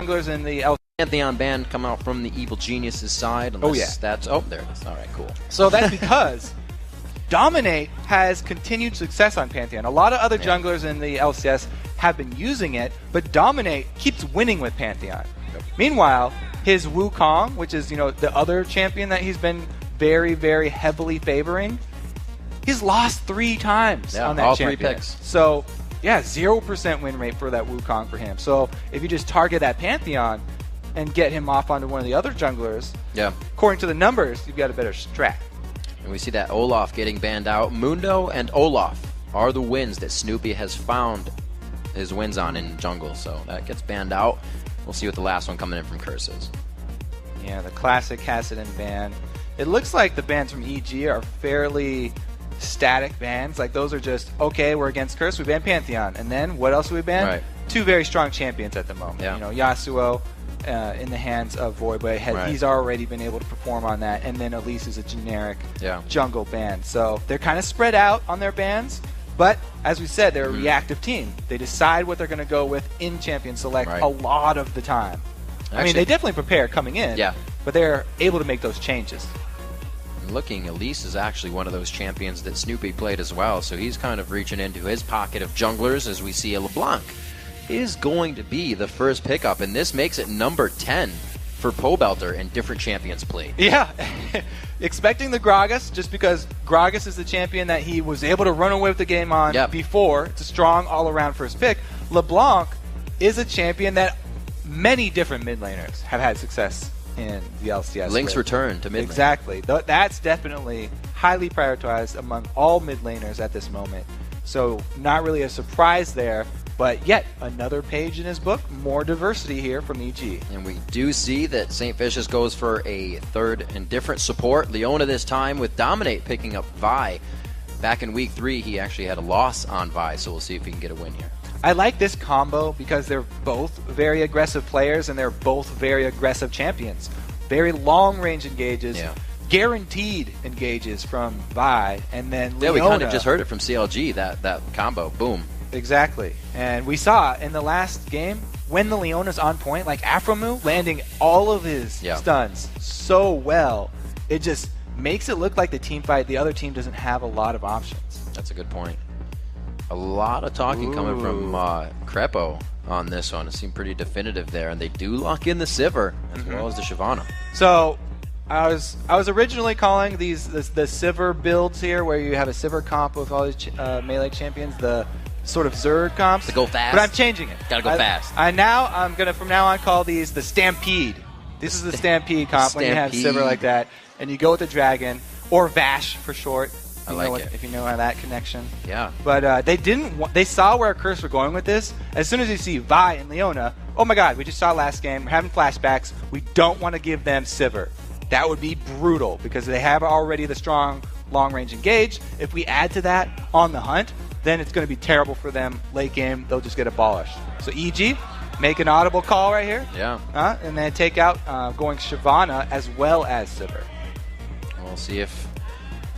junglers in the LCS. Pantheon ban come out from the Evil Geniuses side. Oh, yeah. There it is. All right, cool. So that's because Dominate has continued success on Pantheon. A lot of other junglers in the LCS have been using it, but Dominate keeps winning with Pantheon. Yep. Meanwhile, his Wukong, which is the other champion that he's been very, very heavily favoring, he's lost 3 times on that all champion. 3 picks. So, 0% win rate for that Wukong for him. So if you just target that Pantheon and get him off onto one of the other junglers, according to the numbers, you've got a better strat. And we see that Olaf getting banned out. Mundo and Olaf are the wins that Snoopy has found his wins on in jungle. So that gets banned out. We'll see what the last one coming in from Curse is. Yeah, the classic Kassadin ban. It looks like the bans from EG are fairly static bans. Like those are just, okay, we're against Curse, we ban Pantheon. And then what else do we ban? Right. 2 very strong champions at the moment. Yeah. Yasuo in the hands of Voidboy. He's already been able to perform on that. And then Elise is a generic jungle ban. So they're kind of spread out on their bans. But as we said, they're a reactive team. They decide what they're going to go with in Champion Select a lot of the time. I mean, they definitely prepare coming in, but they're able to make those changes. Looking, Elise is actually one of those champions that Snoopy played as well, so he's kind of reaching into his pocket of junglers as we see a LeBlanc is going to be the first pickup, and this makes it number 10 for Pobelter in different champions played. Yeah, expecting the Gragas, just because Gragas is the champion that he was able to run away with the game on before. It's a strong all-around first pick. LeBlanc is a champion that many different mid laners have had success in the LCS. Link's return to mid lane. Exactly. That's definitely highly prioritized among all mid laners at this moment. So not really a surprise there, but yet another page in his book, more diversity here from EG. And we do see that St. Vicious goes for a third and different support. Leona this time with Dominate picking up Vi. Back in week 3, he actually had a loss on Vi, so we'll see if he can get a win here. I like this combo because they're both very aggressive players and they're both very aggressive champions. Very long range engages, guaranteed engages from Vi, and then Leona. Yeah, we kind of just heard it from CLG, that combo. Boom. Exactly. And we saw in the last game, when the Leona's on point, like Aphromu landing all of his stuns so well, it just makes it look like the team fight, the other team doesn't have a lot of options. That's a good point. A lot of talking coming from Crepo on this one. It seemed pretty definitive there, and they do lock in the Sivir as well as the Shyvana. So I was originally calling the Sivir builds here, where you have a Sivir comp with all these melee champions, the sort of Zerg comps. To go fast. But I'm changing it. Gotta go fast. I'm gonna from now on call these the Stampede. This is the Stampede comp when you have Sivir like that, and you go with the dragon or Vash for short. I like it. If you know how that connection. Yeah. But they saw where Curse were going with this. As soon as you see Vi and Leona, oh my god, we just saw last game, we're having flashbacks, we don't want to give them Sivir. That would be brutal because they have already the strong long-range engage. If we add to that on the hunt, then it's going to be terrible for them late game. They'll just get abolished. So EG, make an audible call right here. Yeah. And then take out going Shyvana as well as Sivir. We'll see if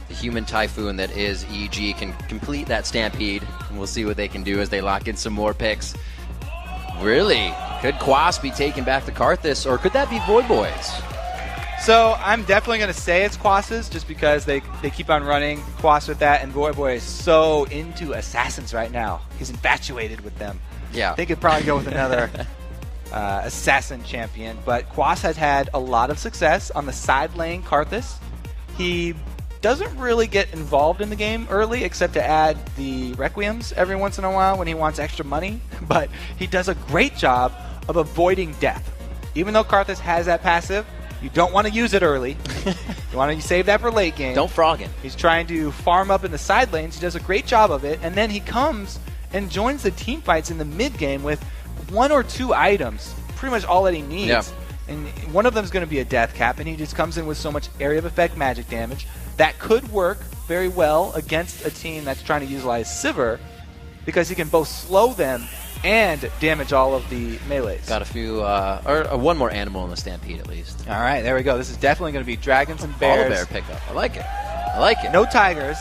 the human typhoon that is EG can complete that Stampede, and we'll see what they can do as they lock in some more picks. Really? Could Quas be taking back the Karthus, or could that be Void Boys? So I'm definitely going to say it's Quas's, just because they keep on running Quas with that, and Void Boy is so into assassins right now. He's infatuated with them. Yeah. They could probably go with another assassin champion, but Quas has had a lot of success on the side lane Karthus. He doesn't really get involved in the game early, except to add the Requiems every once in a while when he wants extra money, but he does a great job of avoiding death. Even though Karthus has that passive, you don't want to use it early. You want to save that for late game. Don't frog him. He's trying to farm up in the side lanes. He does a great job of it, and then he comes and joins the team fights in the mid game with 1 or 2 items, pretty much all that he needs. Yeah. And one of them is going to be a death cap, and he just comes in with so much area of effect magic damage that could work very well against a team that's trying to utilize Sivir, because he can both slow them and damage all of the melees. Got a few, or one more animal in the Stampede at least. All right, there we go. This is definitely going to be dragons and bears. Bear pickup. I like it. I like it. No tigers,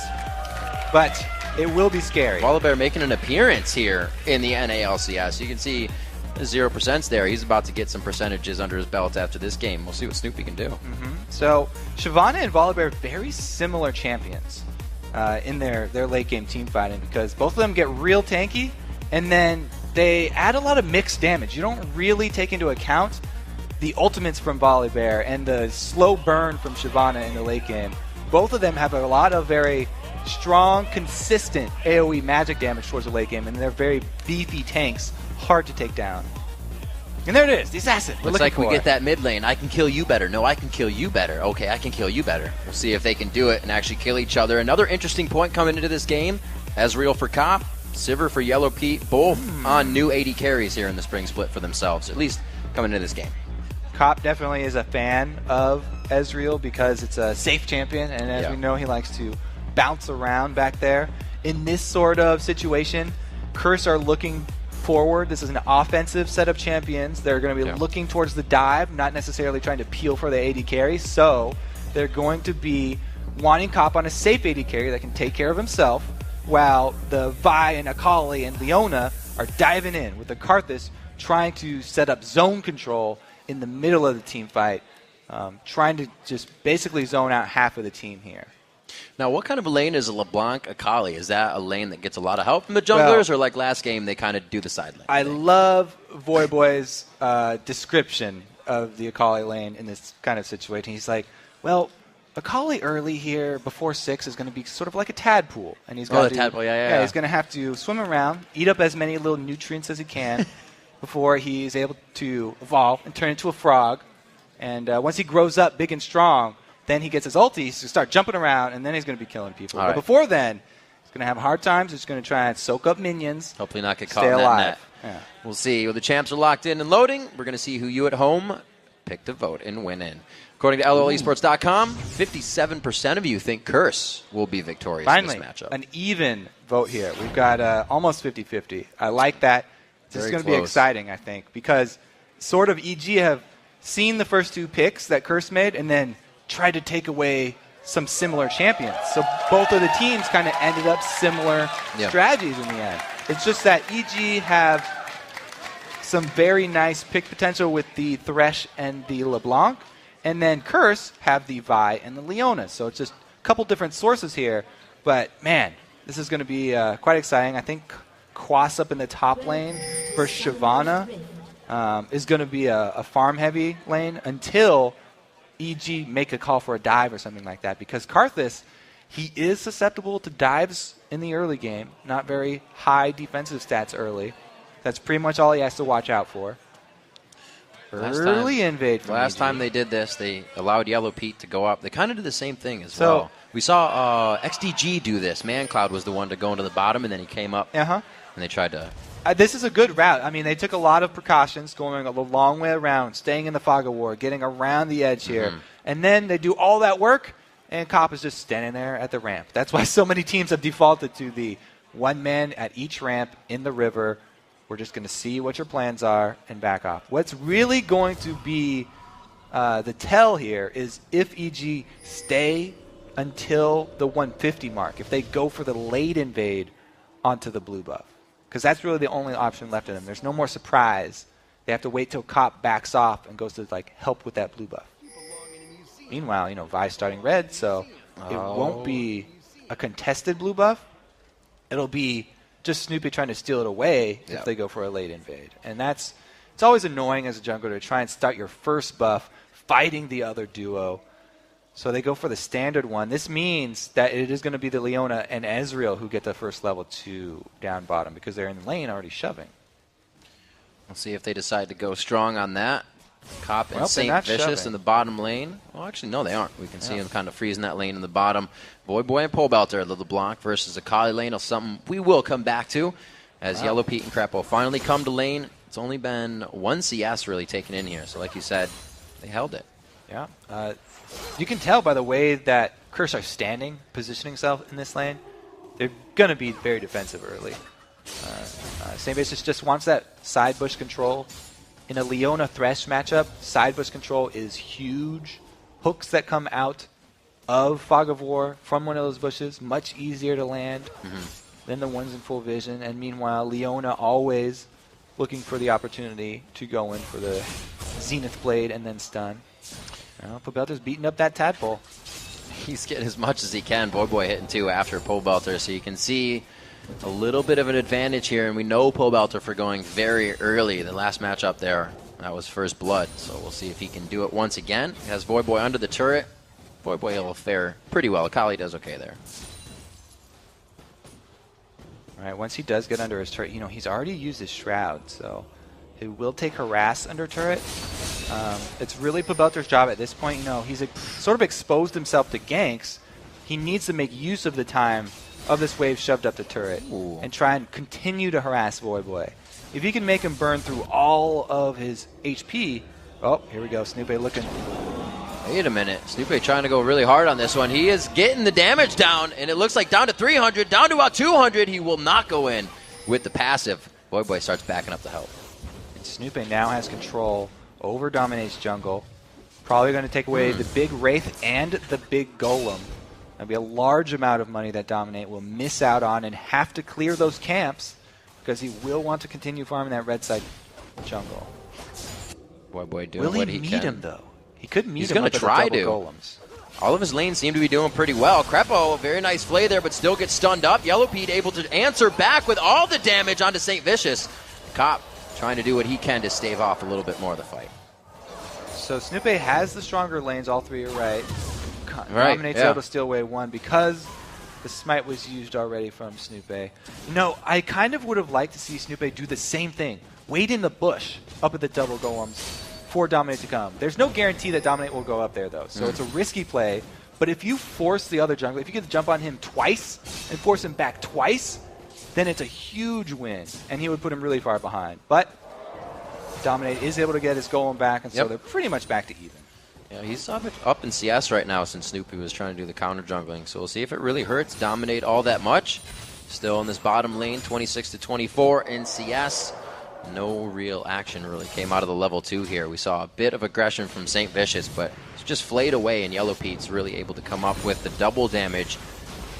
but it will be scary. Bear making an appearance here in the NALCS. You can see 0%'s there. He's about to get some percentages under his belt after this game. We'll see what Snoopy can do. So Shyvana and Volibear are very similar champions in their late game team fighting, because both of them get real tanky, and then they add a lot of mixed damage. You don't really take into account the ultimates from Volibear and the slow burn from Shyvana in the late game. Both of them have a lot of very strong, consistent AoE magic damage towards the late game, and they're very beefy tanks, hard to take down. And there it is, the assassin. Looks like we get that mid lane. I can kill you better. No, I can kill you better. Okay, I can kill you better. We'll see if they can do it and actually kill each other. Another interesting point coming into this game, Ezreal for Cop, Sivir for Yellow Pete, both on new 80 carries here in the spring split for themselves, at least coming into this game. Cop definitely is a fan of Ezreal because it's a safe champion, and as we know, he likes to bounce around back there. In this sort of situation, Curse are looking forward. This is an offensive set of champions. They're going to be looking towards the dive, not necessarily trying to peel for the AD carry, so they're going to be wanting Cop on a safe AD carry that can take care of himself, while the Vi and Akali and Leona are diving in with the Karthus, trying to set up zone control in the middle of the team fight, trying to just basically zone out half of the team here. Now, what kind of a lane is a LeBlanc Akali? Is that a lane that gets a lot of help from the junglers, or like last game, they kind of do the side lane? I love Voyboy's description of the Akali lane in this kind of situation. He's like, well, Akali early here before 6 is going to be sort of like a tadpole, and he's going to he's going to have to swim around, eat up as many little nutrients as he can before he's able to evolve and turn into a frog. And once he grows up big and strong, then he gets his ulti to start jumping around, and then he's going to be killing people. But before then, he's going to have hard times. He's going to try and soak up minions. Hopefully not get caught in that net. Yeah. We'll see. Well, the champs are locked in and loading. We're going to see who you at home pick to vote and win in. According to LOLesports.com, 57% of you think Curse will be victorious in this matchup. An even vote here. We've got almost 50-50. I like that. This is going to be exciting, I think, because sort of EG have seen the first two picks that Curse made and then tried to take away some similar champions. So both of the teams kind of ended up similar strategies in the end. It's just that EG have some very nice pick potential with the Thresh and the LeBlanc, and then Curse have the Vi and the Leona. So it's just a couple different sources here. But, man, this is going to be quite exciting. I think Quas up in the top lane versus Shyvana is going to be a farm-heavy lane until EG make a call for a dive or something like that. Because Karthus, he is susceptible to dives in the early game. Not very high defensive stats early. That's pretty much all he has to watch out for. Early invade from Last EG. time they did this, they allowed Yellow Pete to go up. They kind of did the same thing as well. We saw XDG do this. ManCloud was the one to go into the bottom, and then he came up, and they tried to... this is a good route. I mean, they took a lot of precautions, going a long way around, staying in the fog of war, getting around the edge here. And then they do all that work, and Cop is just standing there at the ramp. That's why so many teams have defaulted to the one man at each ramp in the river. We're just going to see what your plans are and back off. What's really going to be the tell here is if EG stay until the 150 mark, if they go for the late invade onto the blue buff. Because that's really the only option left in them. There's no more surprise. They have to wait till Cop backs off and goes to help with that blue buff. Meanwhile, Vi's starting red, so it won't be a contested blue buff. It'll be just Snoopy trying to steal it away if they go for a late invade. And it's always annoying as a jungler to try and start your first buff fighting the other duo. So they go for the standard one. This means that it is going to be the Leona and Ezreal who get the first level 2 down bottom because they're in the lane already shoving. We'll see if they decide to go strong on that. Cop and Saint Vicious in the bottom lane. Well, actually, no, they aren't. We can see them kind of freezing that lane in the bottom. Voyboy and Polebelter, the LeBlanc versus Akali lane, is something we will come back to as Yellow Pete and Crepo finally come to lane. It's only been one CS really taken in here. So like you said, they held it. Yeah. You can tell by the way that Curse are standing, positioning themselves in this lane. They're going to be very defensive early. Saint Vicious just wants that side bush control. In a Leona Thresh matchup, side bush control is huge. Hooks that come out of Fog of War from one of those bushes, much easier to land than the ones in full vision. And meanwhile, Leona always looking for the opportunity to go in for the Zenith Blade and then stun. Pobelter's beating up that tadpole. He's getting as much as he can. Boy hitting 2 after Pobelter, so you can see a little bit of an advantage here, and we know Pobelter for going very early. The last matchup there, that was first blood, so we'll see if he can do it once again. He has Voyboy under the turret. Voyboy will fare pretty well. Kali does okay there. All right, once he does get under his turret, he's already used his Shroud, so he will take Harass under turret. It's really Pobelter's job at this point. He's sort of exposed himself to ganks. He needs to make use of the time of this wave shoved up the turret and try and continue to harass Voyboy. If he can make him burn through all of his HP... Oh, here we go. Snoopy looking... Wait a minute. Snoopy trying to go really hard on this one. He is getting the damage down, and it looks like down to 300, down to about 200. He will not go in with the passive. Voyboy starts backing up the help. And Snoopy now has control over Dominate's jungle. Probably going to take away the big Wraith and the big Golem. That'll be a large amount of money that Dominate will miss out on and have to clear those camps because he will want to continue farming that red side jungle. Voyboy doing what he can. Will he meet him, though? He could meet He's him going with to try the to. golems. All of his lanes seem to be doing pretty well. Krepo, very nice play there, but still gets stunned up. Yellowpete able to answer back with all the damage onto St. Vicious. Cop trying to do what he can to stave off a little bit more of the fight. So Snoopy has the stronger lanes, all three are right. Dominate's able to steal away one because the smite was used already from Snoopy. I kind of would have liked to see Snoopy do the same thing. Wait in the bush up at the double golems for Dominate to come. There's no guarantee that Dominate will go up there, though, so it's a risky play. But if you force the other jungler, if you get to jump on him twice and force him back twice, then it's a huge win, and he would put him really far behind. But Dominate is able to get his golem back, and so they're pretty much back to even. Yeah, he's up in CS right now since Snoopy was trying to do the counter jungling. So we'll see if it really hurts Dominate all that much. Still in this bottom lane, 26-24 in CS. No real action really came out of the level 2 here. We saw a bit of aggression from St. Vicious, but it's just flayed away, and Yellowpete's really able to come up with the double damage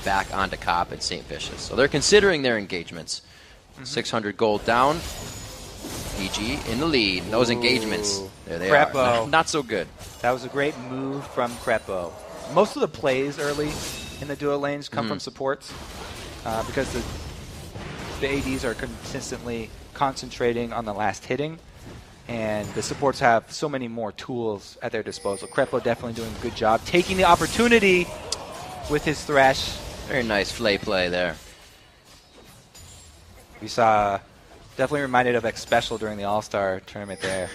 back onto Cop and St. Vicious. So they're considering their engagements. 600 gold down. EG in the lead. Those engagements, there they are. Not so good. That was a great move from Krepo. Most of the plays early in the duo lanes come from supports because the ADs are consistently concentrating on the last hitting, and the supports have so many more tools at their disposal. Krepo definitely doing a good job, taking the opportunity with his Thresh. Very nice flay play there. We saw, definitely reminded of X Special during the All-Star tournament there.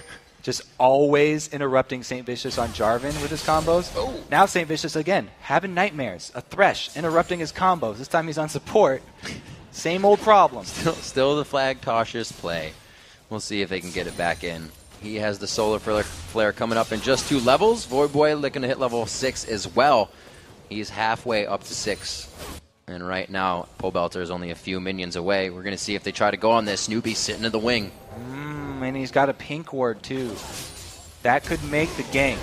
Just always interrupting St. Vicious on Jarvan with his combos. Now St. Vicious again, having nightmares. A Thresh interrupting his combos. This time he's on support. Same old problem. Still the flag cautious play. We'll see if they can get it back in. He has the Solar Flare coming up in just 2 levels. Voyboy looking to hit level 6 as well. He's halfway up to 6. And right now, Pobelter is only a few minions away. We're going to see if they try to go on this. Snoopy sitting in the wing. And he's got a pink ward, too. That could make the gank.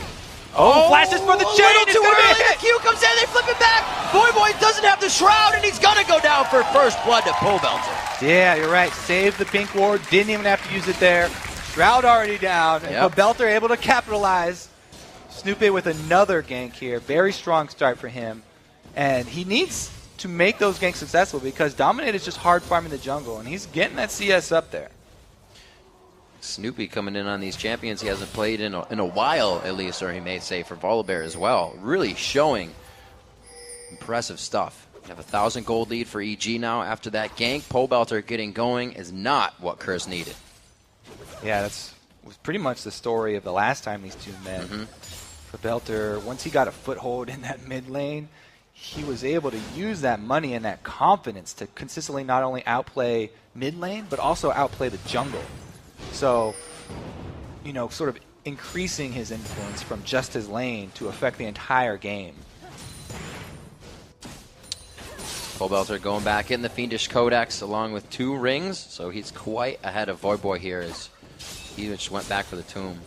Oh, flashes for the chain! A little too early. The Q comes in, they flip it back. Voyboy doesn't have the Shroud, and he's going to go down for first blood to Pobelter. Yeah, you're right. Saved the pink ward. Didn't even have to use it there. Shroud already down. And Pobelter able to capitalize. Snoopy with another gank here. Very strong start for him. And he needs to make those ganks successful because Dominate is just hard farming the jungle, and he's getting that CS up there. Snoopy coming in on these champions he hasn't played in a while, at least, or he may say for Volibear as well. Really showing impressive stuff. We have a 1,000 gold lead for EG now after that gank. Pobelter getting going is not what Curse needed. Yeah, was pretty much the story of the last time these two met. Pobelter, once he got a foothold in that mid lane, he was able to use that money and that confidence to consistently not only outplay mid lane, but also outplay the jungle. So, sort of increasing his influence from just his lane to affect the entire game. Pobelter going back in the Fiendish Codex along with 2 rings, so he's quite ahead of Voyboy here as he just went back for the tomb.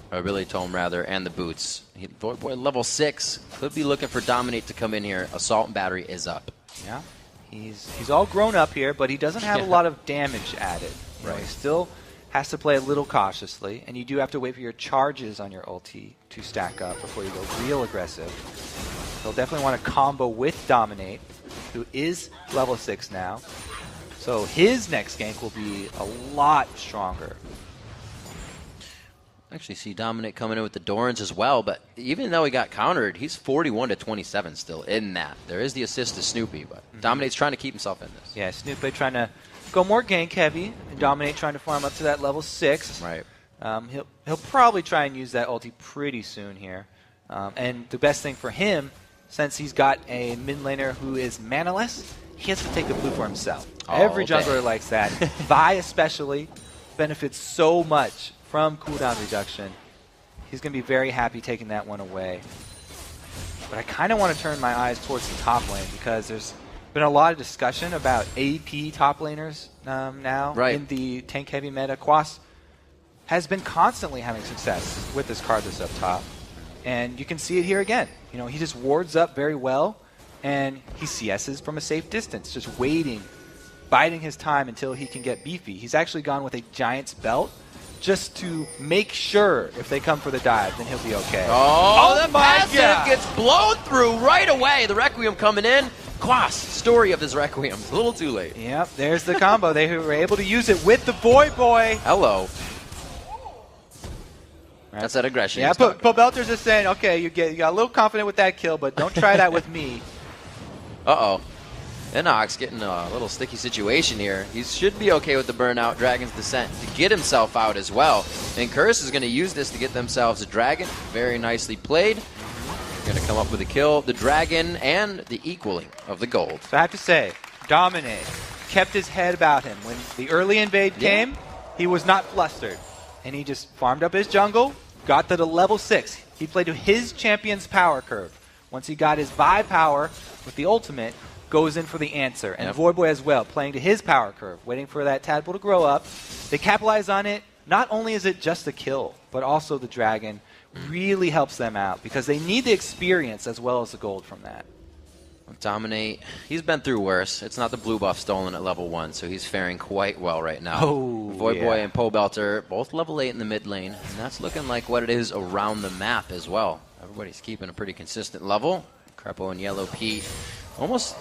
Or Billy Tome, rather, and the boots. Voyboy level 6. Could be looking for Dominate to come in here. Assault and Battery is up. Yeah. He's all grown up here, but he doesn't have a lot of damage added. He's still has to play a little cautiously, and you do have to wait for your charges on your ulti to stack up before you go real aggressive. He'll definitely want to combo with Dominate, who is level 6 now. So his next gank will be a lot stronger. Actually see Dominate coming in with the Dorans as well, but even though he got countered, he's 41 to 27 still in that. There is the assist to Snoopy, but Dominate's trying to keep himself in this. Yeah, Snoopy trying to go more gank heavy, and Dominate trying to farm up to that level 6. Right. He'll probably try and use that ulti pretty soon here. And the best thing for him, since he's got a mid laner who is manaless, he has to take the blue for himself. Every jungler likes that. Vi especially benefits so much from cooldown reduction. He's going to be very happy taking that one away. But I kind of want to turn my eyes towards the top lane because there's been a lot of discussion about AP top laners now in the tank heavy meta. Quas has been constantly having success with this Karthus up top. And you can see it here again. You know, he just wards up very well, and he CS's from a safe distance, just waiting, biding his time until he can get beefy. He's actually gone with a Giant's Belt just to make sure if they come for the dive, then he'll be okay. Oh, the passive gets blown through right away. The Requiem coming in. Quas, story of this Requiem. It's a little too late. Yep, there's the combo. They were able to use it with the Boy. Hello. That's that aggression. Yeah, but Belter's just saying, okay, you got a little confident with that kill, but don't try that with me. Uh-oh. Inox getting a little sticky situation here. He should be okay with the burnout, Dragon's Descent, to get himself out as well. And Curse is going to use this to get themselves a Dragon. Very nicely played. Going to come up with a kill, the Dragon, and the equaling of the gold. So I have to say, Dominate kept his head about him. When the early invade came, he was not flustered. And he just farmed up his jungle, got to the level 6. He played to his champion's power curve. Once he got his Vi power with the ultimate, goes in for the answer. And Voyboy as well, playing to his power curve, waiting for that tadpole to grow up. They capitalize on it. Not only is it just a kill, but also the Dragon really helps them out because they need the experience as well as the gold from that. Dominate, he's been through worse. It's not the blue buff stolen at level 1, so he's faring quite well right now. Voyboy and Pobelter, both level 8 in the mid lane, and that's looking like what it is around the map as well. Everybody's keeping a pretty consistent level. Crepo and Yellow Pete, almost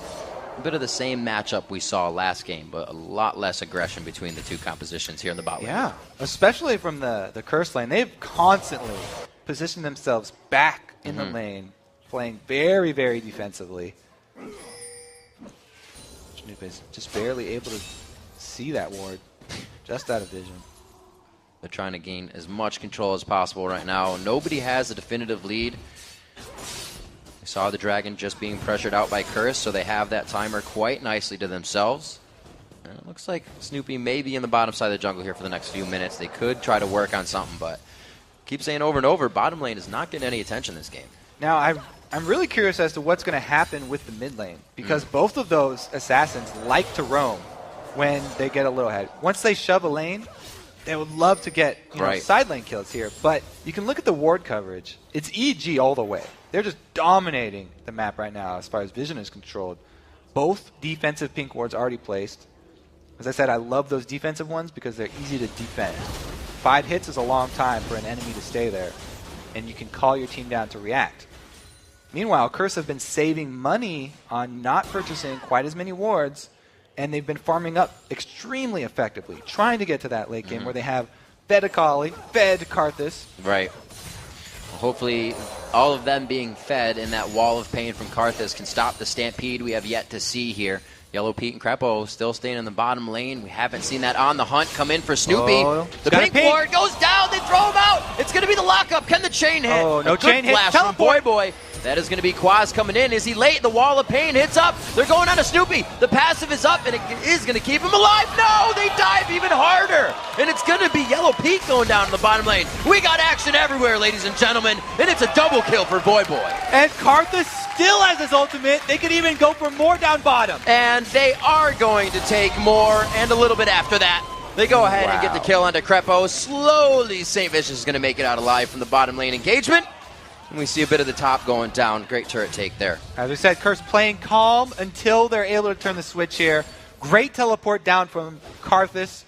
a bit of the same matchup we saw last game, but a lot less aggression between the two compositions here in the bot lane. Yeah, especially from the Curse lane. They've constantly positioned themselves back in the lane, playing very, very defensively. Snoop is just barely able to see that ward, just out of vision. They're trying to gain as much control as possible right now. Nobody has a definitive lead. We saw the Dragon just being pressured out by Curse, so they have that timer quite nicely to themselves. And it looks like Snoopy may be in the bottom side of the jungle here for the next few minutes. They could try to work on something, but keep saying over and over, bottom lane is not getting any attention this game. Now, I'm really curious as to what's going to happen with the mid lane, because both of those assassins like to roam when they get a little ahead. Once they shove a lane, they would love to get side lane kills here, but you can look at the ward coverage. It's EG all the way. They're just dominating the map right now as far as vision is controlled. Both defensive pink wards already placed. As I said, I love those defensive ones because they're easy to defend. 5 hits is a long time for an enemy to stay there, and you can call your team down to react. Meanwhile, Curse have been saving money on not purchasing quite as many wards, and they've been farming up extremely effectively, trying to get to that late game where they have fed Akali, fed Karthus. Right. Well, hopefully all of them being fed in that wall of pain from Karthus can stop the stampede we have yet to see here. Yellow Pete and Crepo still staying in the bottom lane. We haven't seen that on the hunt come in for Snoopy. The pink ward goes down. They throw him out. It's going to be the lockup. Can the chain hit? Oh, no chain hit. From Boy. That is going to be Quaz coming in. Is he late? The wall of pain hits up. They're going on to Snoopy. The passive is up, and it is going to keep him alive. No, they dive even harder. And it's going to be Yellow Pete going down in the bottom lane. We got action everywhere, ladies and gentlemen, and it's a double kill for Boy. And Karthus still has his ultimate. They could even go for more down bottom. And they are going to take more, and a little bit after that. They go ahead and get the kill onto Crepo. Slowly, St. Vicious is going to make it out alive from the bottom lane engagement. And we see a bit of the top going down. Great turret take there. As we said, Curse playing calm until they're able to turn the switch here. Great teleport down from Karthus.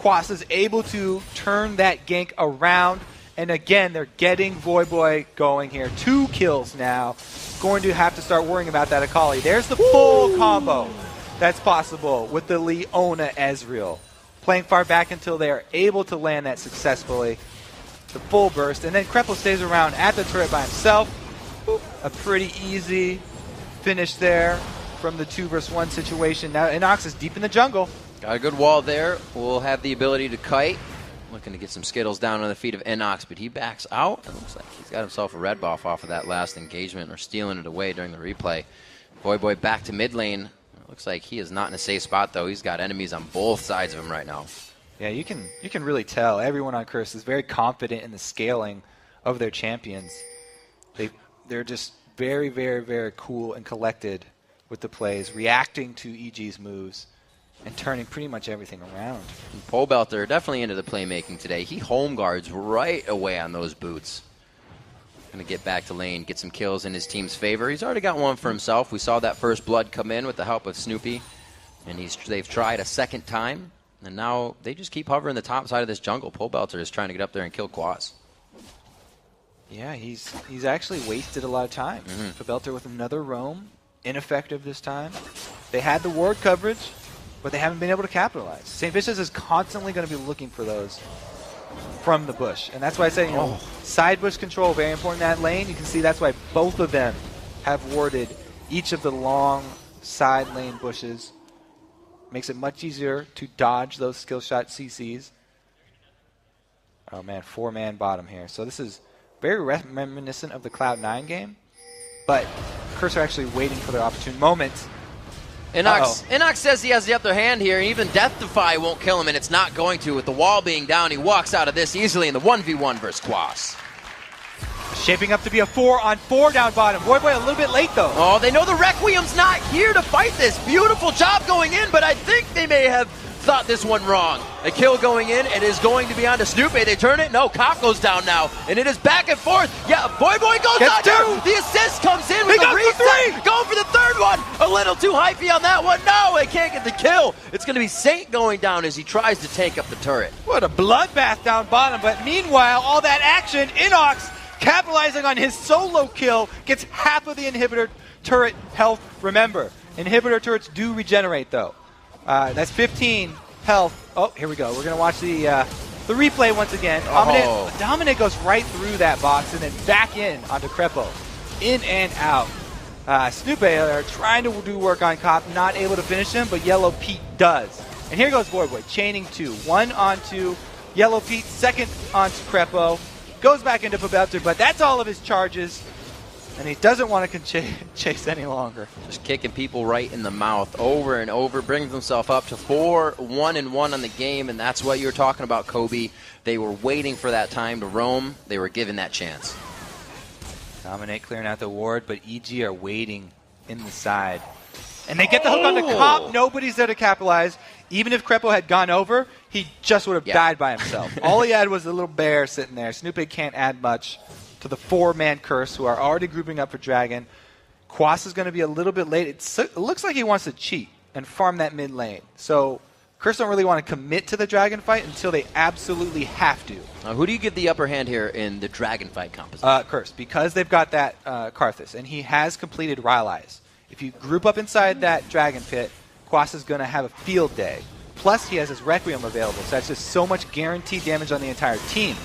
Quas is able to turn that gank around. And again, they're getting Voyboy going here. 2 kills now. Going to have to start worrying about that Akali. There's the full combo that's possible with the Leona Ezreal. Playing far back until they are able to land that successfully. The full burst. And then Krepo stays around at the turret by himself. Boop. A pretty easy finish there from the 2 versus 1 situation. Now Inox is deep in the jungle. Got a good wall there. Will have the ability to kite. Looking to get some Skittles down on the feet of Inox, but he backs out. It looks like he's got himself a red buff off of that last engagement, or stealing it away during the replay. Voyboy back to mid lane. It looks like he is not in a safe spot, though. He's got enemies on both sides of him right now. Yeah, you can really tell. Everyone on Curse is very confident in the scaling of their champions. They're just very, very, very cool and collected with the plays, reacting to EG's moves and turning pretty much everything around. And Pobelter definitely into the playmaking today. He home guards right away on those boots. Going to get back to lane, get some kills in his team's favor. He's already got one for himself. We saw that first blood come in with the help of Snoopy. And they've tried a second time. And now they just keep hovering the top side of this jungle. Pobelter is trying to get up there and kill Quas. Yeah, he's actually wasted a lot of time. Pobelter with another roam. Ineffective this time. They had the ward coverage, but they haven't been able to capitalize. St. Vicious is constantly going to be looking for those from the bush. And that's why I say, side bush control, very important in that lane. You can see that's why both of them have warded each of the long side lane bushes. Makes it much easier to dodge those skill shot CCs. Oh man, 4-man bottom here. So this is very reminiscent of the Cloud9 game, but Curse are actually waiting for their opportune moment. Inox says he has the upper hand here. Even Death Defy won't kill him, and it's not going to. With the wall being down, he walks out of this easily in the 1v1 versus Quas. Shaping up to be a 4-on-4 down bottom. Voyboy a little bit late, though. Oh, they know the Requiem's not here to fight this. Beautiful job going in, but I think they may have thought this one wrong. A kill going in. It is going to be on to Snoopy. They turn it. No, Cop goes down now, and it is back and forth. Yeah, Voyboy goes down there. The assist comes in with the reset. Going for the third one. A little too hypey on that one. No, they can't get the kill. It's going to be Saint going down as he tries to tank up the turret. What a bloodbath down bottom, but meanwhile, all that action, Inox capitalizing on his solo kill, gets half of the inhibitor turret health. Remember, inhibitor turrets do regenerate, though. That's 15 health. Oh, here we go. We're going to watch the replay once again. Dominic goes right through that box and then back in onto Krepo. In and out. Snoopy are trying to do work on Cop, not able to finish him, but Yellow Pete does. And here goes Voyboy, chaining 2. 1 onto Yellow Pete, second onto Krepo. Goes back into Pobelter, but that's all of his charges. And he doesn't want to chase any longer. Just kicking people right in the mouth over and over. Brings himself up to 4-1-1 on the game. And that's what you were talking about, Kobe. They were waiting for that time to roam. They were given that chance. Dominate clearing out the ward, but EG are waiting in the side. And they get the hook on the Cop. Nobody's there to capitalize. Even if Krepo had gone over, he just would have died by himself. All he had was a little bear sitting there. Snoopy can't add much to the 4-man Curse, who are already grouping up for Dragon. Quas is going to be a little bit late. It looks like he wants to cheat and farm that mid lane. So Curse don't really want to commit to the Dragon fight until they absolutely have to. Who do you give the upper hand here in the Dragon fight composition? Curse, because they've got that Karthus, and he has completed Rylai's. If you group up inside that Dragon pit, Quas is going to have a field day. Plus, he has his Requiem available, so that's just so much guaranteed damage on the entire team.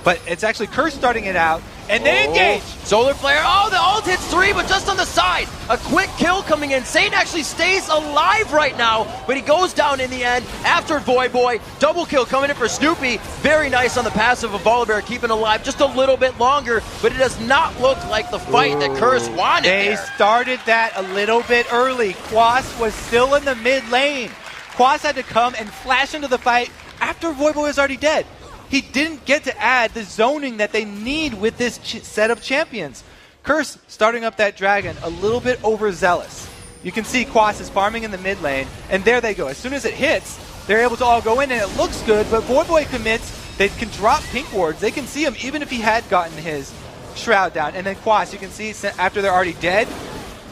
But it's actually Curse starting it out, and they engage! Solar Flare, the ult hits 3, but just on the side. A quick kill coming in. Saint actually stays alive right now, but he goes down in the end after Voyboy. Double kill coming in for Snoopy. Very nice on the passive of Volibear, keeping alive just a little bit longer, but it does not look like the fight that Curse wanted. They started that a little bit early. Quas was still in the mid lane. Quas had to come and flash into the fight after Voyboy was already dead. He didn't get to add the zoning that they need with this set of champions. Curse starting up that Dragon a little bit overzealous. You can see Quas is farming in the mid lane, and there they go. As soon as it hits, they're able to all go in, and it looks good, but Voyboy commits. They can drop pink wards. They can see him even if he had gotten his Shroud down. And then Quas, you can see after they're already dead,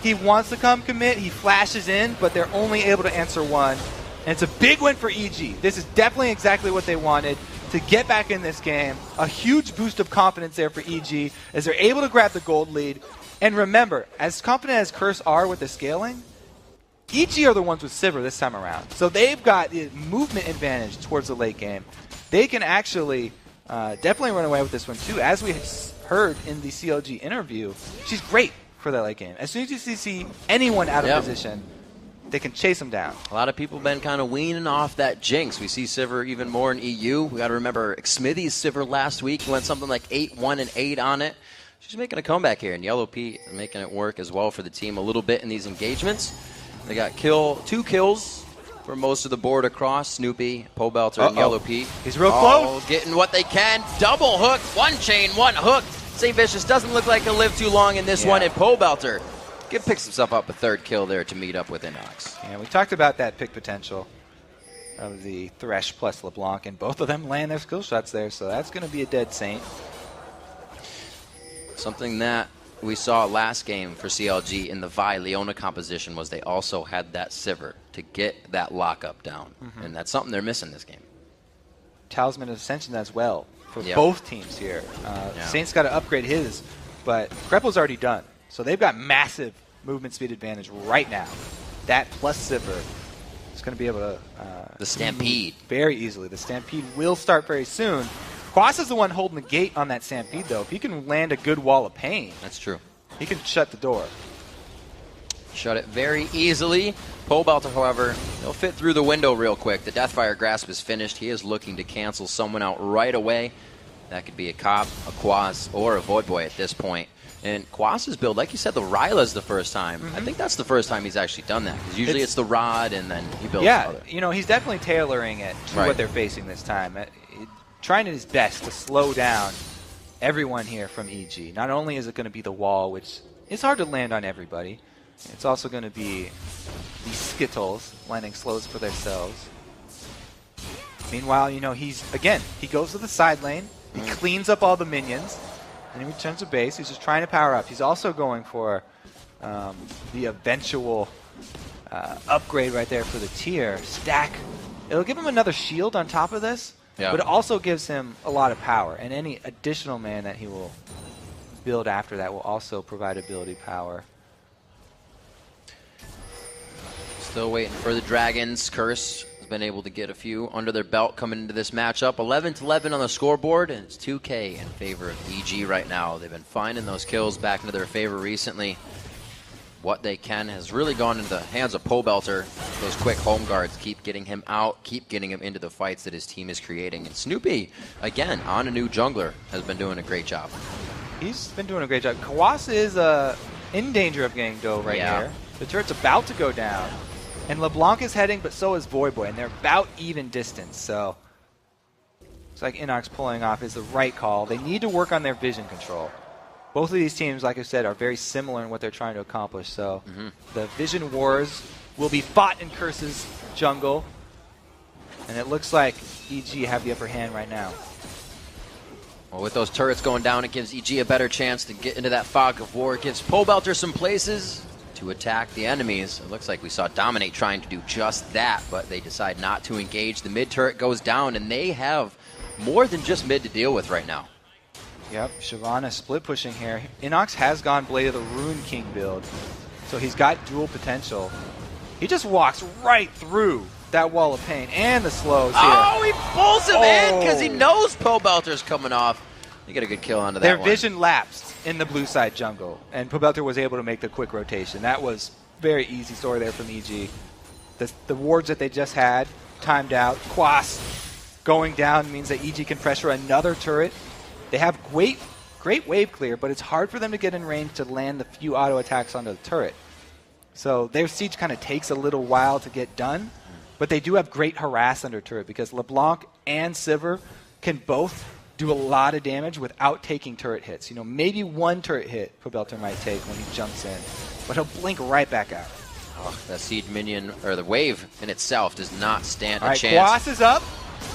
he wants to come commit. He flashes in, but they're only able to answer one. And it's a big win for EG. This is definitely exactly what they wanted to get back in this game. A huge boost of confidence there for EG as they're able to grab the gold lead. And remember, as confident as Curse are with the scaling, EG are the ones with Sivir this time around. So they've got the movement advantage towards the late game. They can actually definitely run away with this one too. As we heard in the CLG interview, she's great for the late game. As soon as you see anyone out of position, they can chase them down. A lot of people have been kind of weaning off that jinx. We see Sivir even more in EU. We got to remember Smithy's Sivir last week went something like 8-1 and 8 on it. She's making a comeback here, and Yellow Pete are making it work as well for the team a little bit in these engagements. They got 2 kills for most of the board across. Snoopy, Pobelter, and Yellow Pete. He's real close. Getting what they can. Double hook, 1 chain, 1 hook. St. Vicious doesn't look like he'll live too long in this one, and Pobelter picks himself up a 3rd kill there to meet up with Inox. Yeah, we talked about that pick potential of the Thresh plus LeBlanc, and both of them land their skill shots there, so that's going to be a dead Saint. Something that we saw last game for CLG in the Vi Leona composition was they also had that Sivir to get that lockup down, and that's something they're missing this game. Talisman of Ascension as well for both teams here. Saint's got to upgrade his, but Kreppel's already done. So they've got massive movement speed advantage right now. That plus Sivir is going to be able to the Stampede very easily. The Stampede will start very soon. Quas is the one holding the gate on that Stampede, though. If he can land a good wall of pain, that's true. He can shut the door. Shut it very easily. Pobelter, however, he'll fit through the window real quick. The Deathfire Grasp is finished. He is looking to cancel someone out right away. That could be a Cop, a Quas, or a Void Boy at this point. And Quas's build, like you said, the Ryla's the first time. I think that's the first time he's actually done that. Because usually it's the Rod, and then he builds other. You know, he's definitely tailoring it to what they're facing this time. Trying his best to slow down everyone here from EG. Not only is it going to be the wall, which is hard to land on everybody, it's also going to be the Skittles landing slows for themselves. Meanwhile, you know, he goes to the side lane, he cleans up all the minions, and he returns to base. He's just trying to power up. He's also going for the eventual upgrade right there for the tier. Stack. It'll give him another shield on top of this, but it also gives him a lot of power. And any additional man that he will build after that will also provide ability power. Still waiting for the Dragons. Curse has been able to get a few under their belt coming into this matchup. 11-11 on the scoreboard, and it's 2K in favor of EG right now. They've been finding those kills back into their favor recently. What they can has really gone into the hands of Pobelter. Those quick home guards keep getting him out, keep getting him into the fights that his team is creating. And Snoopy, again, on a new jungler, has been doing a great job. He's been doing a great job. Kawasa is in danger of getting dove right here. The turret's about to go down. And LeBlanc is heading, but so is Void Boy, and they're about even distance. So it's like Inox pulling off is the right call. They need to work on their vision control. Both of these teams, like I said, are very similar in what they're trying to accomplish. So the vision wars will be fought in Curse's jungle. And it looks like EG have the upper hand right now. Well, with those turrets going down, it gives EG a better chance to get into that fog of war. It gives Pobelter some places to attack the enemies. It looks like we saw Dominate trying to do just that, but they decide not to engage. The mid turret goes down, and they have more than just mid to deal with right now. Yep, Shyvana split pushing here. Inox has gone Blade of the Rune King build, so he's got dual potential. He just walks right through that wall of pain and the slows here. Oh, he pulls him in because he knows Pobelter's coming off. You get a good kill onto that Their vision lapsed in the blue side jungle, and Pobelter was able to make the quick rotation. That was very easy story there from EG. The wards that they just had timed out. Quas going down means that EG can pressure another turret. They have great wave clear, but it's hard for them to get in range to land the few auto attacks onto the turret. So their siege kind of takes a little while to get done, but they do have great harass under turret because LeBlanc and Sivir can both do a lot of damage without taking turret hits. You know, maybe one turret hit Pobelter might take when he jumps in, but he'll blink right back out. Oh, that siege minion, or the wave in itself, does not stand a chance. Quas is up.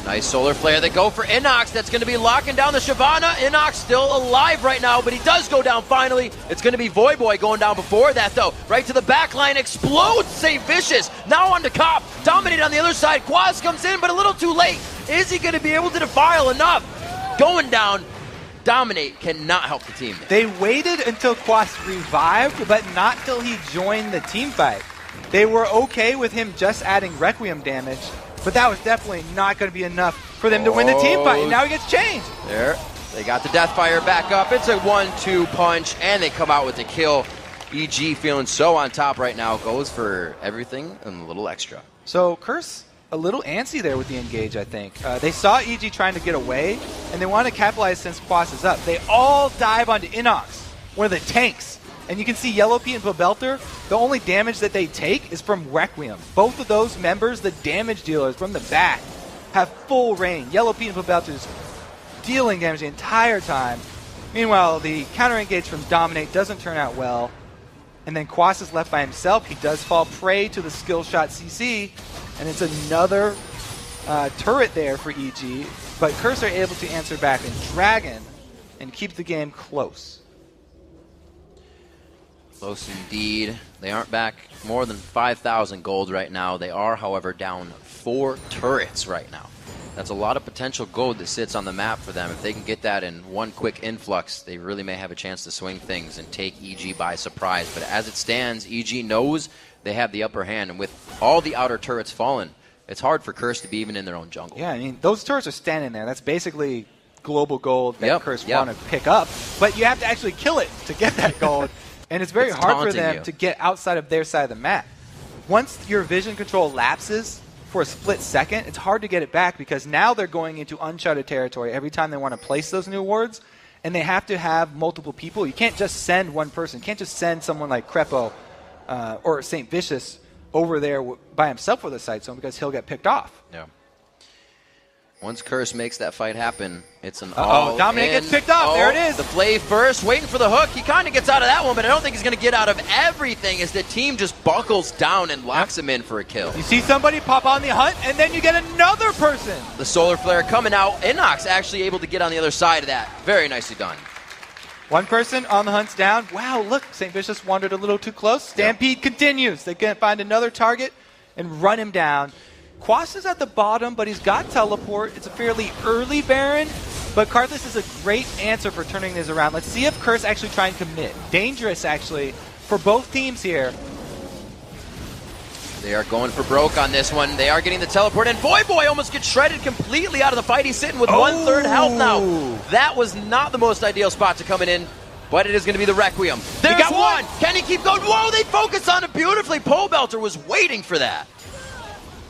Nice solar flare. They go for Inox. That's going to be locking down the Shyvana. Inox still alive right now, but he does go down finally. It's going to be Voyboy going down before that, though. Right to the back line. Explodes St. Vicious. Now on to Cop. Dominate on the other side. Quaz comes in, but a little too late. Is he going to be able to defile enough? Going down. Dominate cannot help the team. They waited until Quas revived, but not till he joined the team fight. They were okay with him just adding Requiem damage, but that was definitely not going to be enough for them to win the team fight. And now he gets changed. There. They got the Deathfire back up. It's a 1-2 punch, and they come out with the kill. EG feeling so on top right now. Goes for everything and a little extra. So Curse a little antsy there with the engage, I think. They saw EG trying to get away, and they want to capitalize since Quas is up. They all dive onto Inox, one of the tanks. And you can see Yellow P and Pobelter, the only damage that they take is from Requiem. Both of those members, the damage dealers from the back, have full reign. Yellow P and Pobelter's dealing damage the entire time. Meanwhile, the counter engage from Dominate doesn't turn out well. And then Quas is left by himself. He does fall prey to the skill shot CC. And it's another turret there for EG. But Curse are able to answer back and Dragon and keep the game close. Close indeed. They aren't back more than 5,000 gold right now. They are, however, down 4 turrets right now. That's a lot of potential gold that sits on the map for them. If they can get that in one quick influx, they really may have a chance to swing things and take EG by surprise. But as it stands, EG knows they have the upper hand. And with all the outer turrets fallen, it's hard for Curse to be even in their own jungle. Yeah, I mean, those turrets are standing there. That's basically global gold that Curse want to pick up. But you have to actually kill it to get that gold. And it's very hard for them to get outside of their side of the map. Once your vision control lapses for a split second, it's hard to get it back because now they're going into uncharted territory every time they want to place those new wards, and they have to have multiple people. You can't just send one person. You can't just send someone like Crepo or St. Vicious over there by himself for the side zone because he'll get picked off. Yeah. Once Curse makes that fight happen, it's an all Dominic gets picked up. There it is. The play first, waiting for the hook. He kind of gets out of that one, but I don't think he's going to get out of everything as the team just buckles down and locks him in for a kill. You see somebody pop on the hunt, and then you get another person. The solar flare coming out. Inox actually able to get on the other side of that. Very nicely done. One person on the hunt's down. Wow, look, St. Vicious wandered a little too close. Stampede continues. They can find another target and run him down. Quas is at the bottom, but he's got teleport. It's a fairly early Baron, but Karthus is a great answer for turning this around. Let's see if Curse actually try and commit. Dangerous, actually, for both teams here. They are going for broke on this one. They are getting the teleport, and Voyboy almost gets shredded completely out of the fight. He's sitting with 1/3 health now. That was not the most ideal spot to come in, but it is going to be the Requiem. They got one. Can he keep going? Whoa, they focus on it beautifully. Pobelter was waiting for that.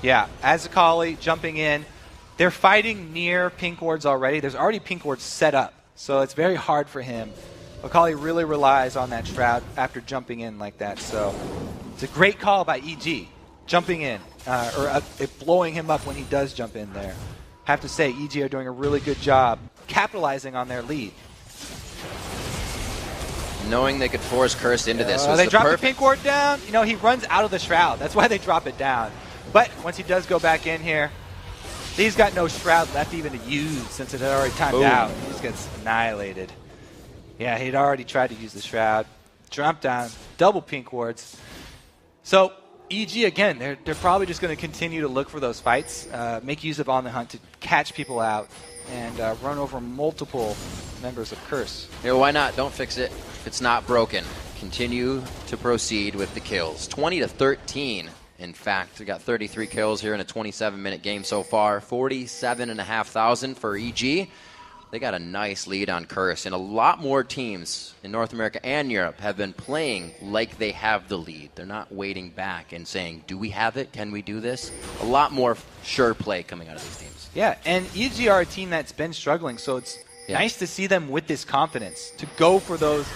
Yeah, Azakali jumping in. They're fighting near pink wards already. There's already pink wards set up, so it's very hard for him. Akali really relies on that Shroud after jumping in like that, so it's a great call by EG, jumping in, or blowing him up when he does jump in there. Have to say, EG are doing a really good job capitalizing on their lead. Knowing they could force Curse into this was they drop the pink ward down. You know, he runs out of the Shroud. That's why they drop it down. But once he does go back in here, he's got no Shroud left even to use since it had already timed out. He just gets annihilated. Yeah, he'd already tried to use the Shroud. Drop down, double pink wards. So EG, again, they're probably just going to continue to look for those fights, make use of On the Hunt to catch people out, and run over multiple members of Curse. Yeah, why not? Don't fix it if it's not broken. Continue to proceed with the kills. 20-13. In fact, we got 33 kills here in a 27-minute game so far. 47,500 for EG. They got a nice lead on Curse, and a lot more teams in North America and Europe have been playing like they have the lead. They're not waiting back and saying, do we have it? Can we do this? A lot more sure play coming out of these teams. Yeah, and EG are a team that's been struggling, so it's nice to see them with this confidence to go for those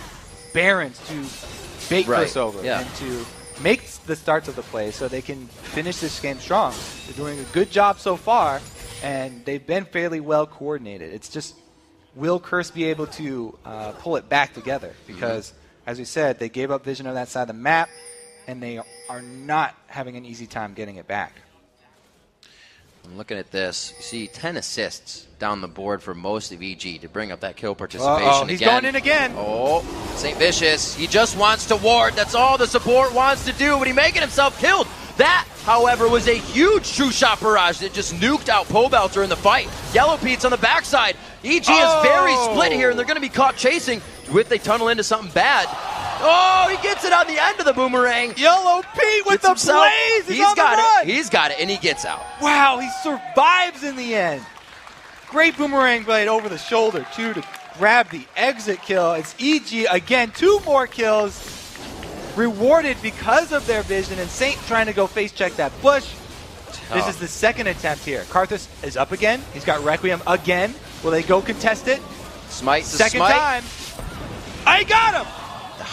Barons to bait Curse over and to make the starts of the play so they can finish this game strong. They're doing a good job so far, and they've been fairly well coordinated. It's just, will Curse be able to pull it back together? Because, as we said, they gave up vision of that side of the map, and they are not having an easy time getting it back. I'm looking at this. You see 10 assists down the board for most of EG to bring up that kill participation He's again. going in again. Oh, St. Vicious. He just wants to ward. That's all the support wants to do, but he's making himself killed. That, however, was a huge true shot barrage that just nuked out Pobelter in the fight. Yellow Pete's on the backside. EG is very split here, and they're going to be caught chasing if they tunnel into something bad. Oh, he gets it on the end of the boomerang. Yellow Pete with the blaze. He's got it. He's got it, and he gets out. Wow, he survives in the end. Great boomerang blade over the shoulder, too, to grab the exit kill. It's EG again, 2 more kills. Rewarded because of their vision, and Saint trying to go face check that bush. This is the second attempt here. Karthus is up again. He's got Requiem again. Will they go contest it? Smite to second smite. time. I got him!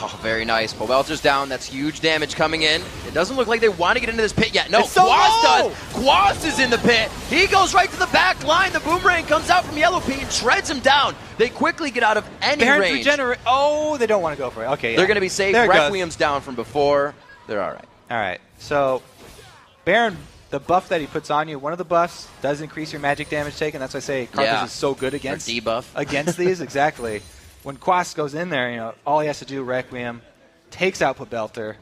Oh, very nice. Pobelter's down. That's huge damage coming in. It doesn't look like they want to get into this pit yet. No, Quas does. Quas is in the pit. He goes right to the back line. The boomerang comes out from Yellow Pete and shreds him down. They quickly get out of any range. Oh, they don't want to go for it. Okay, yeah. They're going to be safe. Requiem's down from before. They're all right. All right. So, Baron, the buff that he puts on you, one of the buffs does increase your magic damage taken. That's why I say Karthus is so good against debuff. Against these. Exactly. When Quas goes in there, all he has to do, Requiem, takes out Pobelter,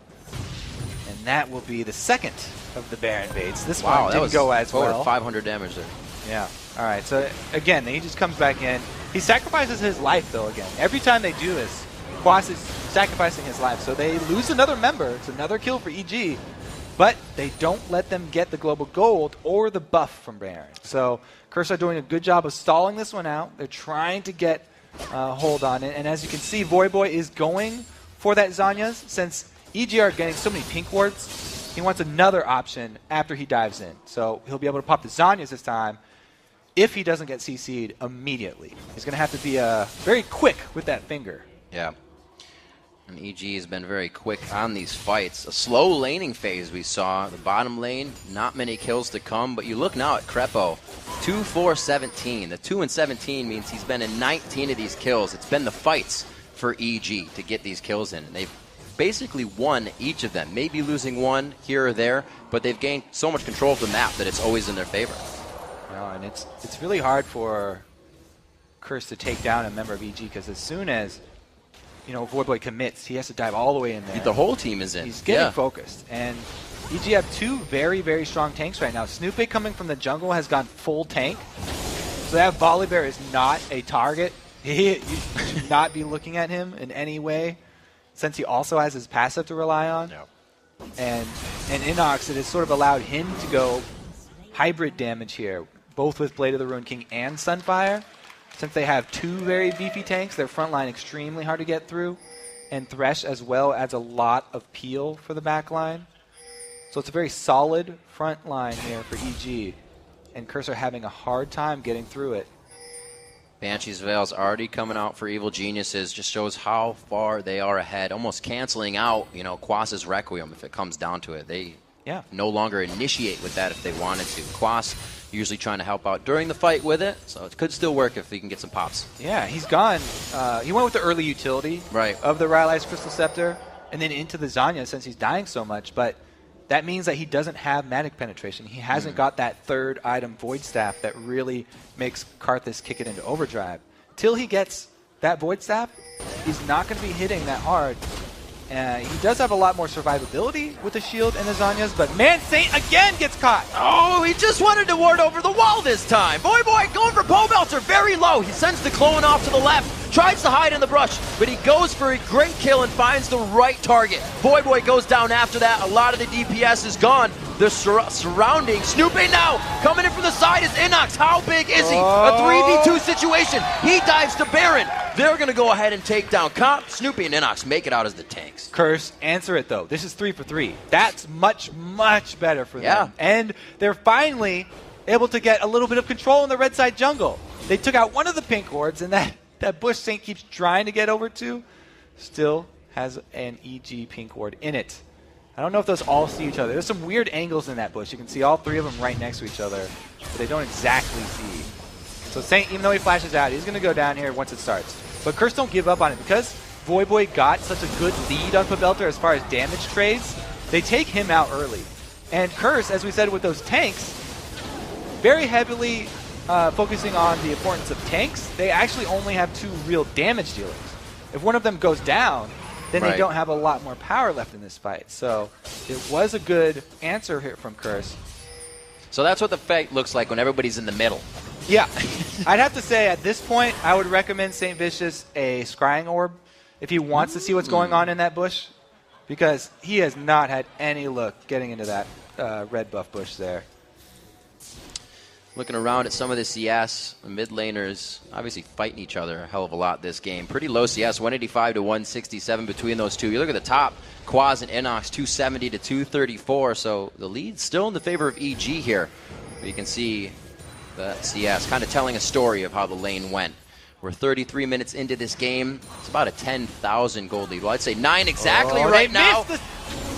and that will be the second of the Baron baits. This one didn't go as well. Over 500 damage there. Yeah. All right. So, again, he just comes back in. He sacrifices his life, though, again. Every time they do this, Quas is sacrificing his life. So they lose another member. It's another kill for EG. But they don't let them get the global gold or the buff from Baron. So Curse are doing a good job of stalling this one out. They're trying to get hold on it. And as you can see, Voyboy is going for that Zhonya's. Since EG are getting so many pink wards, he wants another option after he dives in. So he'll be able to pop the Zhonya's this time if he doesn't get CC'd immediately. He's going to have to be very quick with that finger. Yeah. And EG has been very quick on these fights. A slow laning phase we saw. The bottom lane, not many kills to come. But you look now at Crepo, 2-4-17. The 2-17 means he's been in 19 of these kills. It's been the fights for EG to get these kills in. And they've basically won each of them. Maybe losing one here or there, but they've gained so much control of the map that it's always in their favor. No, and it's really hard for Curse to take down a member of EG because as soon as Voyboy commits, he has to dive all the way in there. The whole team is in. He's getting focused. And EG have 2 very, very strong tanks right now. Snoopy coming from the jungle has gone full tank. So that Volibear is not a target. You should not be looking at him in any way since he also has his passive to rely on. Yep. And Inox, it has sort of allowed him to go hybrid damage here, both with Blade of the Ruined King and Sunfire. Since they have 2 very beefy tanks, their front line extremely hard to get through. And Thresh as well adds a lot of peel for the back line. So it's a very solid front line here for EG. And Cursor having a hard time getting through it. Banshee's Veil's already coming out for Evil Geniuses. Just shows how far they are ahead. Almost canceling out, Quas's Requiem if it comes down to it. They no longer initiate with that if they wanted to. Quas usually trying to help out during the fight with it, so it could still work if he can get some pops. Yeah, he's gone. He went with the early utility of the Rylai's Crystal Scepter, and then into the Zhonya since he's dying so much, but that means that he doesn't have Magic Penetration. He hasn't got that third item, Void Staff, that really makes Karthus kick it into overdrive. Till he gets that Void Staff, he's not going to be hitting that hard. He does have a lot more survivability with the shield and the Zhonya's, but man, Saint again gets caught. Oh, he just wanted to ward over the wall this time. Voyboy going for Pobelter very low. He sends the clone off to the left, tries to hide in the brush, but he goes for a great kill and finds the right target. Voyboy goes down after that. A lot of the DPS is gone. The surrounding. Snoopy now coming in from the side is Inox. How big is he? A 3v2 situation. He dives to Baron. They're going to go ahead and take down Comp. Snoopy and Inox make it out as the tanks. Curse, answer it though. This is 3 for 3. That's much, much better for them. And they're finally able to get a little bit of control in the red side jungle. They took out one of the pink wards, and that bush Saint keeps trying to get over to still has an EG pink ward in it. I don't know if those all see each other. There's some weird angles in that bush. You can see all 3 of them right next to each other, but they don't exactly see. So Saint, even though he flashes out, he's going to go down here once it starts. But Curse don't give up on it. Because Voyboy got such a good lead on Pobelter as far as damage trades, they take him out early. And Curse, as we said with those tanks, very heavily focusing on the importance of tanks, they actually only have 2 real damage dealers. If one of them goes down, then they don't have a lot more power left in this fight. So it was a good answer here from Curse. So that's what the fight looks like when everybody's in the middle. Yeah. I'd have to say at this point, I would recommend St. Vicious a Scrying Orb if he wants to see what's going on in that bush, because he has not had any luck getting into that red buff bush there. Looking around at some of the CS, the mid laners obviously fighting each other a hell of a lot this game. Pretty low CS, 185 to 167 between those two. You look at the top, Quaz and Inox, 270 to 234. So the lead's still in the favor of EG here. But you can see the CS kind of telling a story of how the lane went. We're 33 minutes into this game. It's about a 10,000 gold lead. Well, I'd say 9 exactly right now.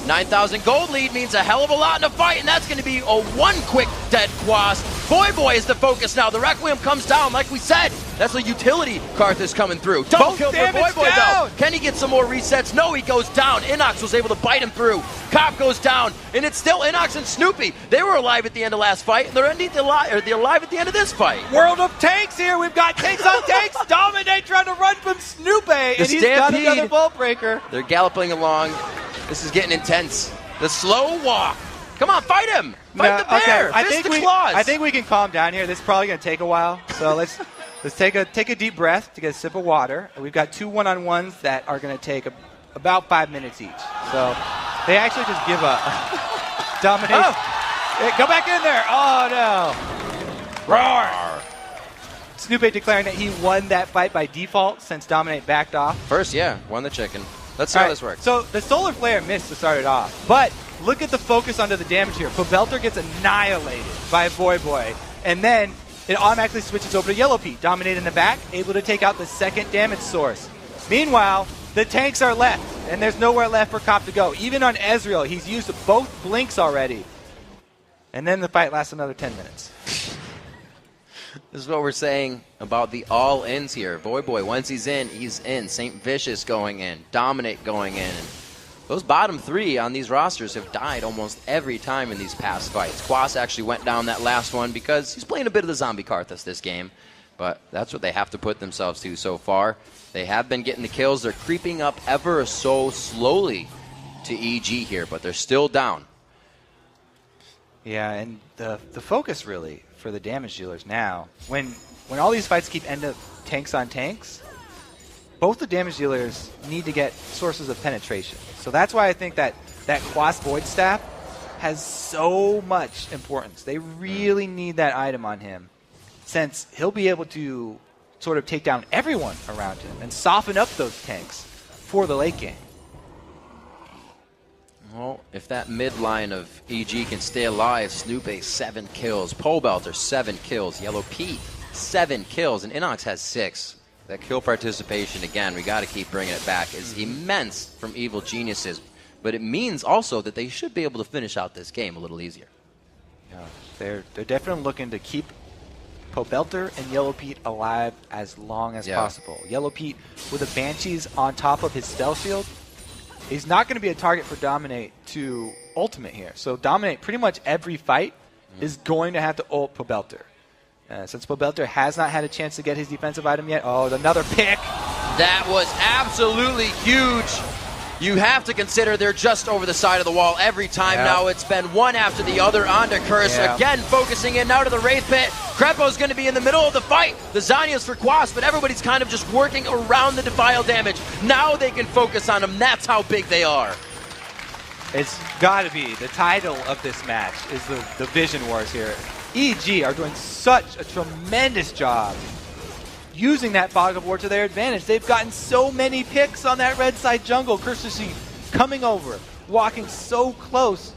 9,000 gold lead means a hell of a lot in a fight, and that's going to be a 1 quick dead Quas. Boy is the focus now. The Requiem comes down, like we said. That's a utility Karthus coming through. Double kill for Boy though. Can he get some more resets? No, he goes down. Inox was able to bite him through. Cop goes down, and it's still Inox and Snoopy. They were alive at the end of last fight, and they're alive at the end of this fight. World of Tanks here. We've got tanks on tanks. Dominate trying to run from Snoopy, and he's got another Vault Breaker. They're galloping along. This is getting intense. The slow walk. Come on, fight him. Fight the bear. Okay. I think we can calm down here. This is probably going to take a while. So let's take a deep breath to get a sip of water. We've got 2 1-on-1s that are going to take about 5 minutes each. So they actually just give up. Dominate. Hey, go back in there. Oh, no. Roar. Snoopy declaring that he won that fight by default since Dominate backed off. First, yeah, won the chicken. Let's see how this works. So the Solar Flare missed to start it off, but look at the focus onto the damage here. Pobelter gets annihilated by Boy, and then it automatically switches over to Yellow Pete. Dominate in the back, able to take out the second damage source. Meanwhile, the tanks are left, and there's nowhere left for Cop to go. Even on Ezreal, he's used both blinks already. And then the fight lasts another 10 minutes. This is what we're saying about the all-ins here. Boy, once he's in. St. Vicious going in. Dominate going in. Those bottom 3 on these rosters have died almost every time in these past fights. Quas actually went down that last one because he's playing a bit of the zombie Karthus this game. But that's what they have to put themselves to so far. They have been getting the kills. They're creeping up ever so slowly to EG here, but they're still down. Yeah, and the focus really for the damage dealers now, when all these fights keep end up tanks on tanks, both the damage dealers need to get sources of penetration. So that's why I think that Quas Void Staff has so much importance. They really need that item on him, since he'll be able to sort of take down everyone around him and soften up those tanks for the late game. Well, if that mid line of EG can stay alive, Snoopy 7 kills, Pobelter 7 kills, Yellow Pete 7 kills, and Inox has 6. That kill participation, again, we got to keep bringing it back, is immense from Evil Geniuses. But it means also that they should be able to finish out this game a little easier. Yeah, they're definitely looking to keep Pobelter and Yellow Pete alive as long as possible. Yellow Pete with the Banshees on top of his spell shield, he's not going to be a target for Dominate to ultimate here. So Dominate, pretty much every fight, is going to have to ult Pobelter. Since Pobelter has not had a chance to get his defensive item yet. Oh, another pick. That was absolutely huge. You have to consider they're just over the side of the wall every time now. It's been one after the other onto Curse. Again, focusing in now to the Wraith Pit. Crepo's going to be in the middle of the fight. The Zanya's for Quas, but everybody's kind of just working around the Defile damage. Now they can focus on them. That's how big they are. It's got to be. The title of this match is the Vision Wars here. EG are doing such a tremendous job using that Fog of War to their advantage. They've gotten so many picks on that red side jungle. Courtesy coming over, walking so close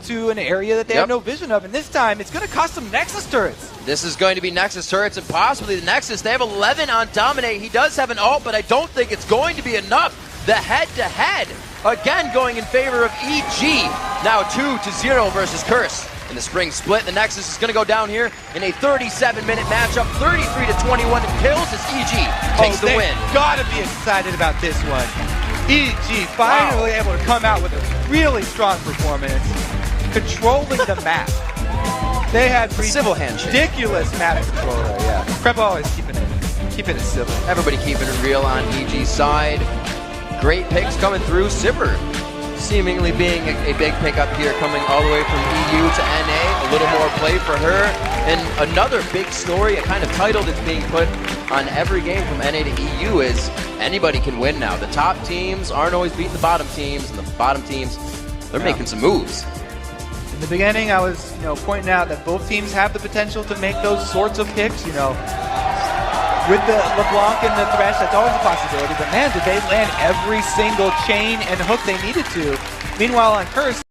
to an area that they have no vision of. And this time, it's going to cost them Nexus turrets. This is going to be Nexus turrets and possibly the Nexus. They have 11 on Dominate. He does have an ult, but I don't think it's going to be enough. The head-to-head, again, going in favor of EG. Now 2-0 versus Curse. In the spring split, the Nexus is going to go down here in a 37-minute matchup, 33-21 kills as EG takes the win. Gotta be excited about this one. EG finally able to come out with a really strong performance, controlling the map. They had Civil handshake. ridiculous map control there, yeah. Prep always keeping it civil. Everybody keeping it real on EG's side. Great picks coming through. Sipper seemingly being a big pickup here, coming all the way from EU to NA. A little more play for her. And another big story, a kind of title that's being put on every game from NA to EU is anybody can win now. The top teams aren't always beating the bottom teams, and the bottom teams, they're making some moves. In the beginning, I was, pointing out that both teams have the potential to make those sorts of picks, With the LeBlanc and the Thresh, that's always a possibility. But man, did they land every single chain and hook they needed to. Meanwhile, on Curse,